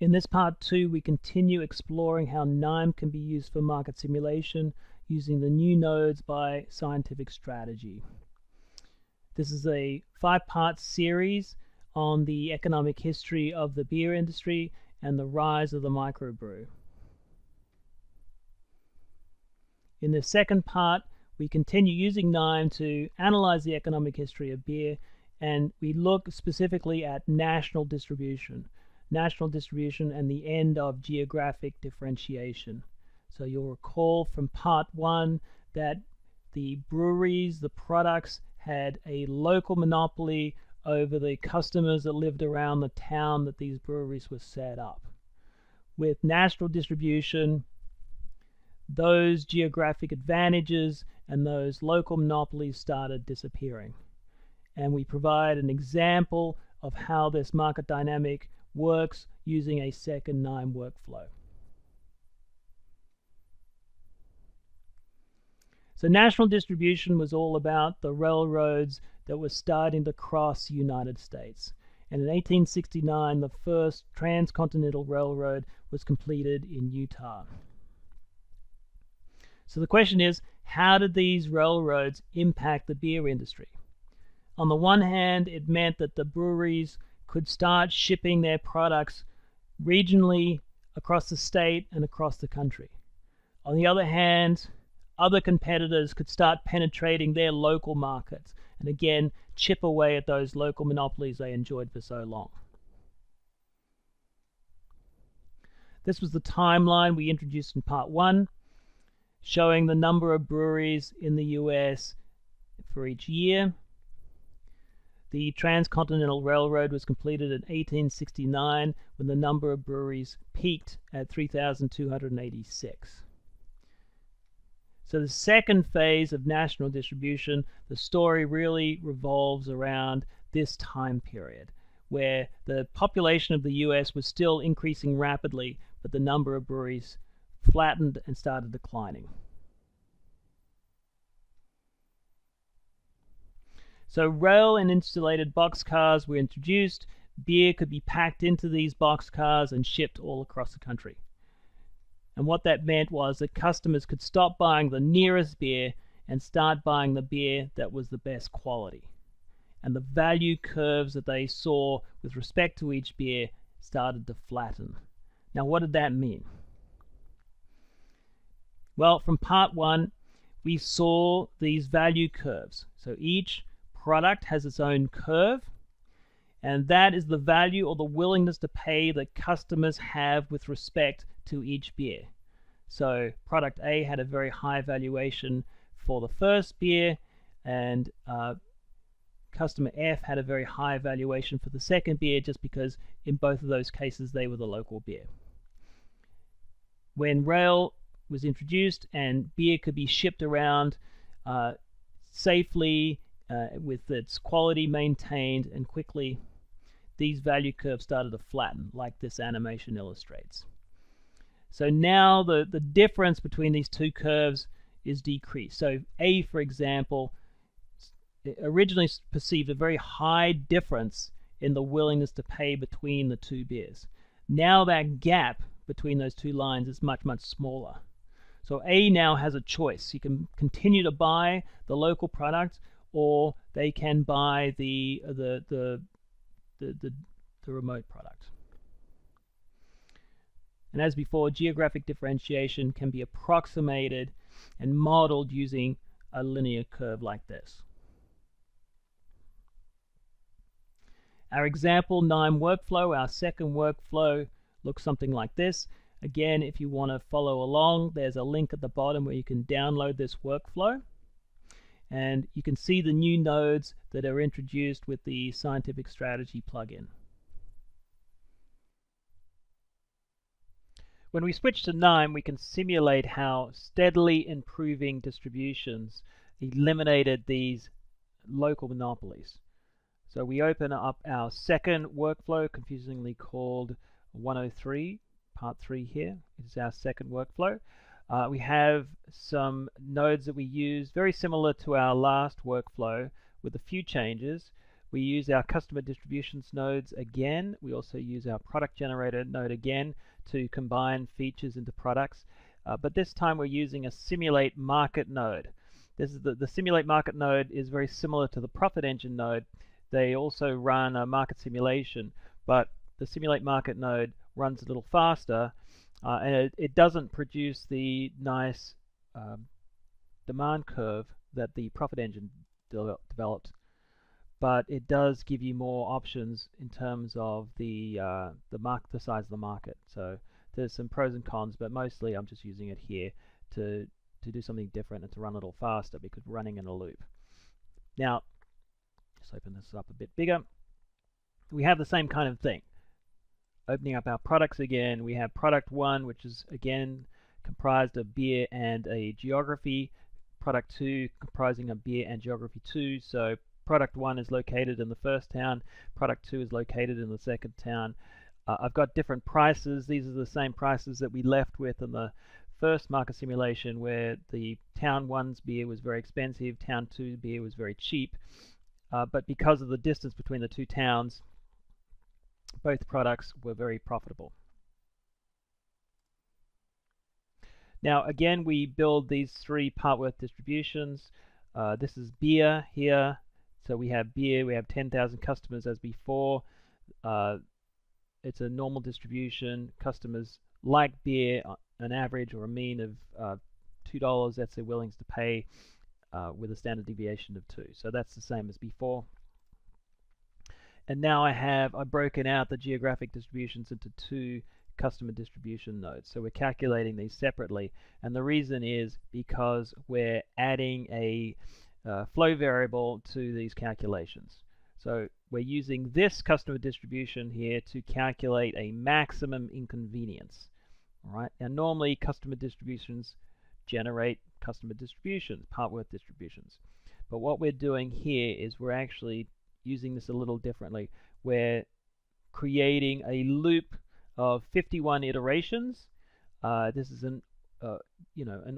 In this part 2, we continue exploring how KNIME can be used for market simulation using the new nodes by scientific strategy. This is a 5-part series on the economic history of the beer industry and the rise of the microbrew. In the second part, we continue using KNIME to analyze the economic history of beer, and we look specifically at national distribution and the end of geographic differentiation. So you'll recall from part 1 that the breweries, the products, had a local monopoly over the customers that lived around the town that these breweries were set up. With national distribution, those geographic advantages and those local monopolies started disappearing. And we provide an example of how this market dynamic works using a second KNIME workflow. So national distribution was all about the railroads that were starting to cross the United States. And in 1869, the first transcontinental railroad was completed in Utah. So the question is, how did these railroads impact the beer industry? On the one hand, it meant that the breweries could start shipping their products regionally across the state and across the country. On the other hand, other competitors could start penetrating their local markets and again chip away at those local monopolies they enjoyed for so long. This was the timeline we introduced in part 1, showing the number of breweries in the US for each year. The Transcontinental Railroad was completed in 1869 when the number of breweries peaked at 3,286. So the second phase of national distribution, the story really revolves around this time period, where the population of the US was still increasing rapidly, but the number of breweries flattened and started declining. So rail and insulated boxcars were introduced. Beer could be packed into these boxcars and shipped all across the country. And what that meant was that customers could stop buying the nearest beer and start buying the beer that was the best quality. And the value curves that they saw with respect to each beer started to flatten. Now, what did that mean? Well, from part 1, we saw these value curves. So each product has its own curve, and that is the value or the willingness to pay that customers have with respect to each beer. So product A had a very high valuation for the first beer, and customer F had a very high valuation for the second beer, just because in both of those cases they were the local beer. When rail was introduced and beer could be shipped around safely, with its quality maintained and quickly, these value curves started to flatten, like this animation illustrates. So now the difference between these two curves is decreased. So A, for example, originally perceived a very high difference in the willingness to pay between the two beers. Now that gap between those two lines is much, much smaller. So A now has a choice. You can continue to buy the local product, or they can buy the remote product. And as before, geographic differentiation can be approximated and modeled using a linear curve like this. Our example KNIME workflow, our second workflow, looks something like this. Again, if you want to follow along, there's a link at the bottom where you can download this workflow. And you can see the new nodes that are introduced with the scientific strategy plugin. When we switch to KNIME, we can simulate how steadily improving distributions eliminated these local monopolies. So we open up our second workflow, confusingly called 103, part 3 here. It's our second workflow. We have some nodes that we use, very similar to our last workflow, with a few changes. We use our customer distributions nodes again. We also use our product generator node again to combine features into products. But this time we're using a simulate market node. This is the simulate market node is very similar to the profit engine node. They also run a market simulation, but the simulate market node runs a little faster, and it doesn't produce the nice demand curve that the profit engine developed, but it does give you more options in terms of the size of the market. So there's some pros and cons, but mostly I'm just using it here to do something different and to run a little faster because we're running in a loop. Now, just open this up a bit bigger. We have the same kind of thing. Opening up our products again, we have product 1, which is again comprised of beer and a geography. Product 2 comprising of beer and geography 2. So product 1 is located in the first town, product 2 is located in the second town. I've got different prices. These are the same prices that we left with in the first market simulation, where the town 1's beer was very expensive, town 2's beer was very cheap. But because of the distance between the two towns, both products were very profitable. Now again, we build these 3 part worth distributions. This is beer here. So we have beer, we have 10,000 customers as before. It's a normal distribution. Customers like beer, an average or a mean of $2. That's their willingness to pay, with a standard deviation of 2. So that's the same as before. And now I've broken out the geographic distributions into 2 customer distribution nodes. So we're calculating these separately, and the reason is because we're adding a flow variable to these calculations. So we're using this customer distribution here to calculate a maximum inconvenience. All right. Now normally customer distributions generate customer distributions, part worth distributions. But what we're doing here is we're actually using this a little differently. We're creating a loop of 51 iterations. This is an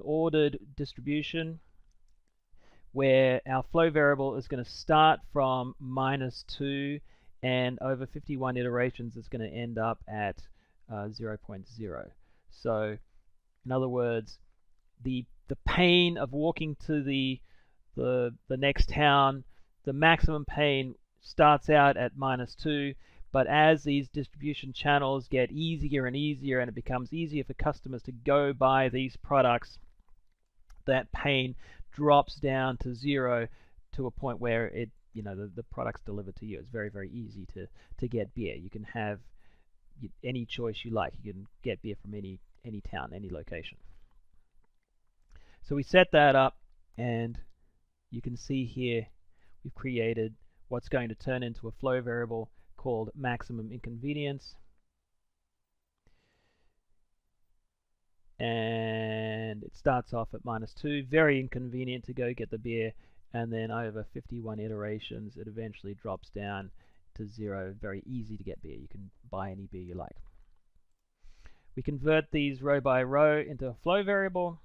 ordered distribution where our flow variable is going to start from -2, and over 51 iterations it's going to end up at 0.0. So in other words, the pain of walking to the next town, the maximum pain starts out at -2, but as these distribution channels get easier and easier, and it becomes easier for customers to go buy these products, that pain drops down to 0, to a point where the product's delivered to you. It's very, very easy to get beer. You can have any choice you like. You can get beer from any town, any location. So we set that up, and you can see here we've created what's going to turn into a flow variable called maximum inconvenience. And it starts off at -2, very inconvenient to go get the beer, and then over 51 iterations it eventually drops down to 0, very easy to get beer. You can buy any beer you like. We convert these row by row into a flow variable,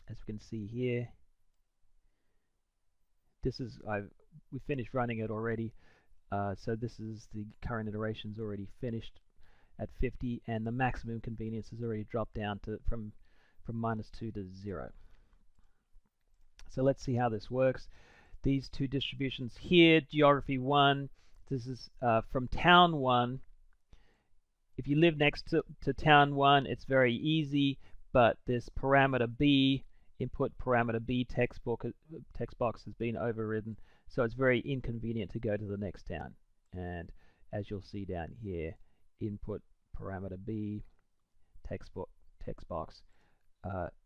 as we can see here. This is we finished running it already, so this is the current iterations already finished at 50, and the maximum inconvenience has already dropped down to from -2 to 0. So let's see how this works. These 2 distributions here, geography 1, this is from town 1. If you live next to town 1, it's very easy, but this parameter B, input parameter B text box has been overridden, so it's very inconvenient to go to the next town. And as you'll see down here, input parameter B text box,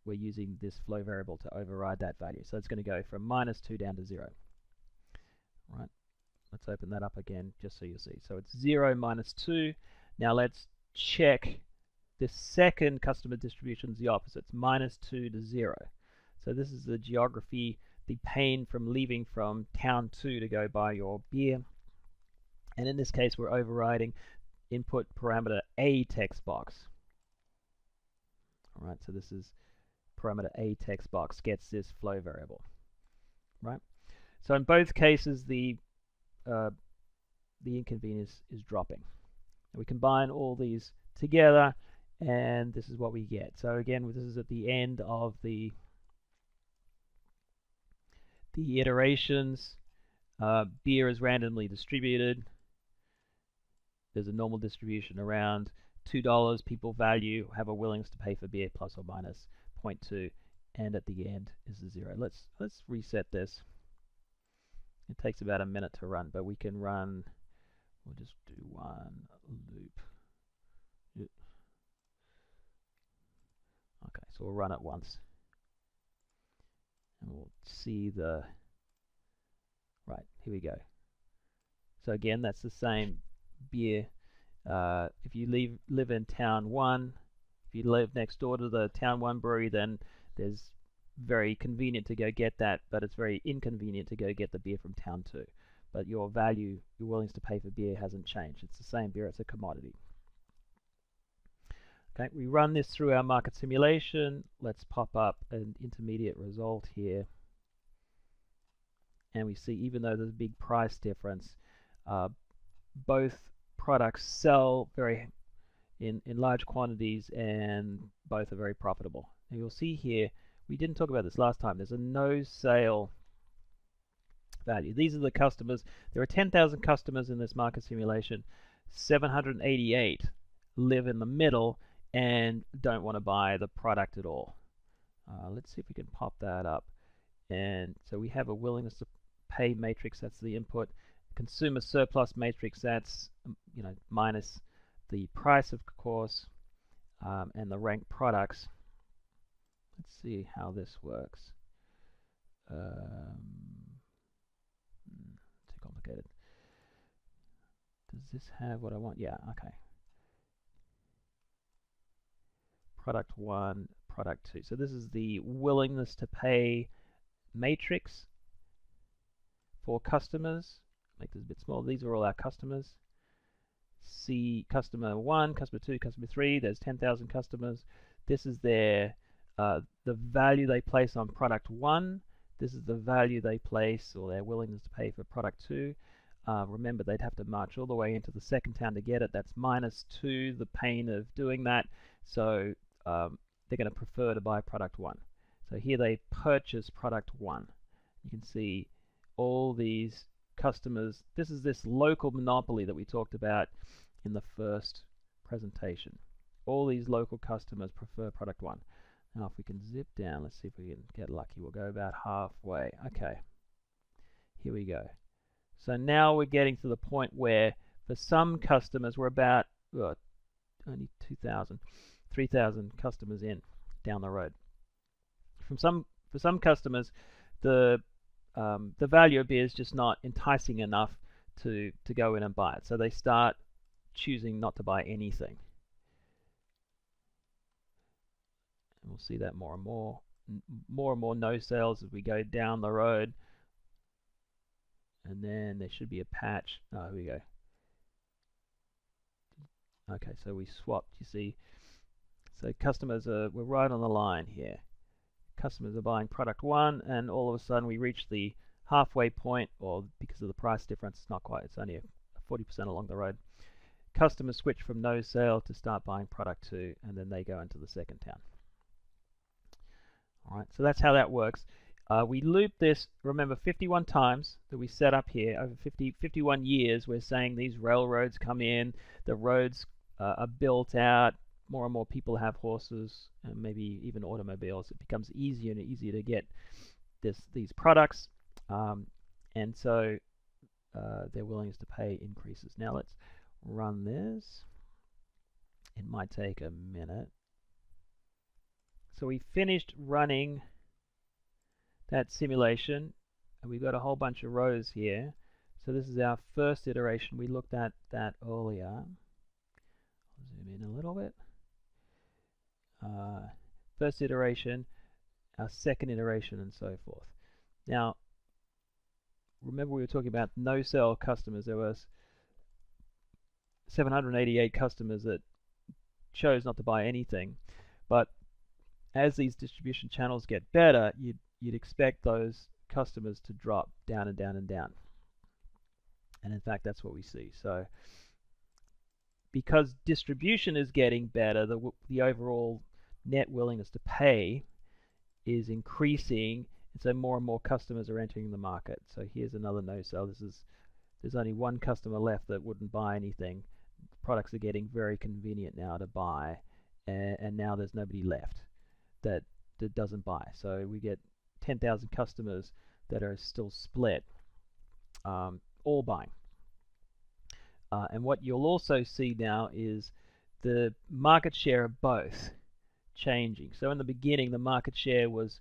we're using this flow variable to override that value. So it's going to go from -2 down to 0. Right. Let's open that up again just so you see. So it's 0 -2. Now let's check the second customer distribution is the opposite. It's -2 to 0. So this is the geography, the pain from leaving from town 2 to go buy your beer. And in this case, we're overriding input parameter A text box. All right, so this is parameter A text box gets this flow variable. Right. So in both cases, the the inconvenience is dropping. And we combine all these together, and this is what we get. So again, this is at the end of the iterations. Beer is randomly distributed. There's a normal distribution around $2. People have a willingness to pay for beer plus or minus 0.2, and at the end is a 0. Let's reset this. It takes about a minute to run, but we can run. We'll just do one loop. Okay, so we'll run it once, and we'll see the. Right, here we go. So again, that's the same beer. If you live in Town 1, if you live next door to the Town 1 brewery, then there's very convenient to go get that, but it's very inconvenient to go get the beer from Town 2. But your willingness to pay for beer hasn't changed. It's the same beer, it's a commodity. Okay, we run this through our market simulation. Let's pop up an intermediate result here. And we see, even though there's a big price difference, both products sell in large quantities, and both are very profitable. And you'll see here, we didn't talk about this last time, there's a no sale value. These are the customers. There are 10,000 customers in this market simulation. 788 live in the middle and don't want to buy the product at all. Let's see if we can pop that up. And so we have a willingness to pay matrix, that's the input. Consumer surplus matrix, that's minus the price, of course, and the ranked products. Let's see how this works. Too complicated. Does this have what I want? Yeah, okay. Product 1, product 2. So this is the willingness to pay matrix for customers. Make this a bit smaller. These are all our customers. See customer 1, customer 2, customer 3. There's 10,000 customers. This is their the value they place on product 1. This is the value they place, or their willingness to pay, for product 2. Remember, they'd have to march all the way into the second town to get it. That's -2, the pain of doing that. So they're going to prefer to buy product 1. So here they purchase product 1. You can see all these customers. This is this local monopoly that we talked about in the first presentation. All these local customers prefer product 1. Now if we can zip down, let's see if we can get lucky. We'll go about halfway. Okay, here we go. So now we're getting to the point where for some customers we're about only 2,000, 3,000 customers in down the road. For some customers, the value of beer is just not enticing enough to go in and buy it. So they start choosing not to buy anything. And we'll see that more and more. More and more no sales as we go down the road. And then there should be a patch. Oh, here we go. Okay, so we swapped, you see. So customers we're right on the line here. Customers are buying product 1, and all of a sudden we reach the halfway point, or because of the price difference, it's not quite, it's only a 40% along the road. Customers switch from no sale to start buying product 2, and then they go into the second town. Alright, so that's how that works. We loop this, remember, 51 times that we set up here. Over 51 years, we're saying these railroads come in, the roads are built out, more and more people have horses, and maybe even automobiles. It becomes easier and easier to get these products, and so their willingness to pay increases. Now let's run this. It might take a minute. So we finished running that simulation, and we've got a whole bunch of rows here. So this is our first iteration. We looked at that earlier. I'll zoom in a little bit. First iteration, our second iteration, and so forth. Now, remember we were talking about no-sell customers. There was 788 customers that chose not to buy anything, but as these distribution channels get better, you'd expect those customers to drop down and down and down. And in fact, that's what we see. So because distribution is getting better, the overall net willingness to pay is increasing, and so more and more customers are entering the market. So here's another no-sell. There's only one customer left that wouldn't buy anything. Products are getting very convenient now to buy, and now there's nobody left that doesn't buy. So we get 10,000 customers that are still split, all buying. And what you'll also see now is the market share of both changing. So in the beginning, the market share was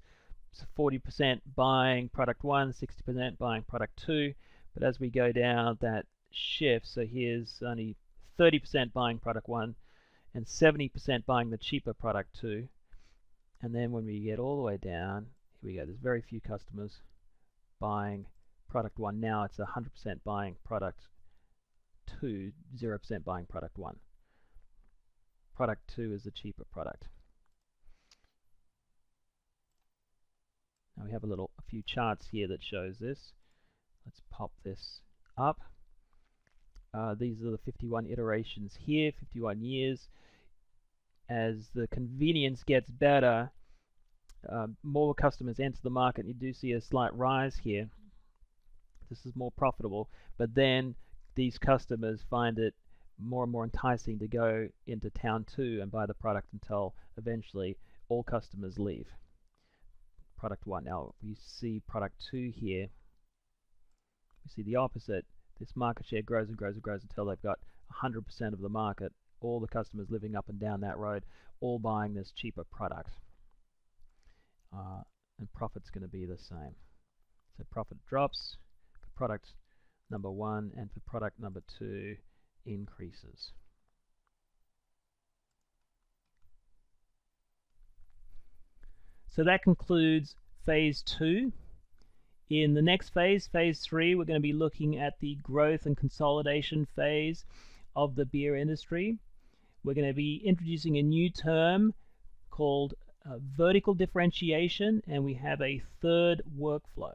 40% buying product 1, 60% buying product 2. But as we go down, that shifts. So here's only 30% buying product 1 and 70% buying the cheaper product 2. And then when we get all the way down, here we go, there's very few customers buying product 1. Now it's 100% buying product 2, 0% buying product 1. Product 2 is the cheaper product. Now we have a few charts here that shows this. Let's pop this up. These are the 51 iterations here, 51 years. As the convenience gets better, more customers enter the market. You do see a slight rise here. This is more profitable, but then these customers find it more and more enticing to go into town 2 and buy the product until eventually all customers leave product 1. Now we see product 2 here. We see the opposite. This market share grows and grows and grows until they've got 100% of the market, all the customers living up and down that road, all buying this cheaper product. And profit's going to be the same. So profit drops for product number 1, and for product number 2 increases. So that concludes phase 2. In the next phase, phase 3, we're going to be looking at the growth and consolidation phase of the beer industry. We're going to be introducing a new term called vertical differentiation, and we have a third workflow.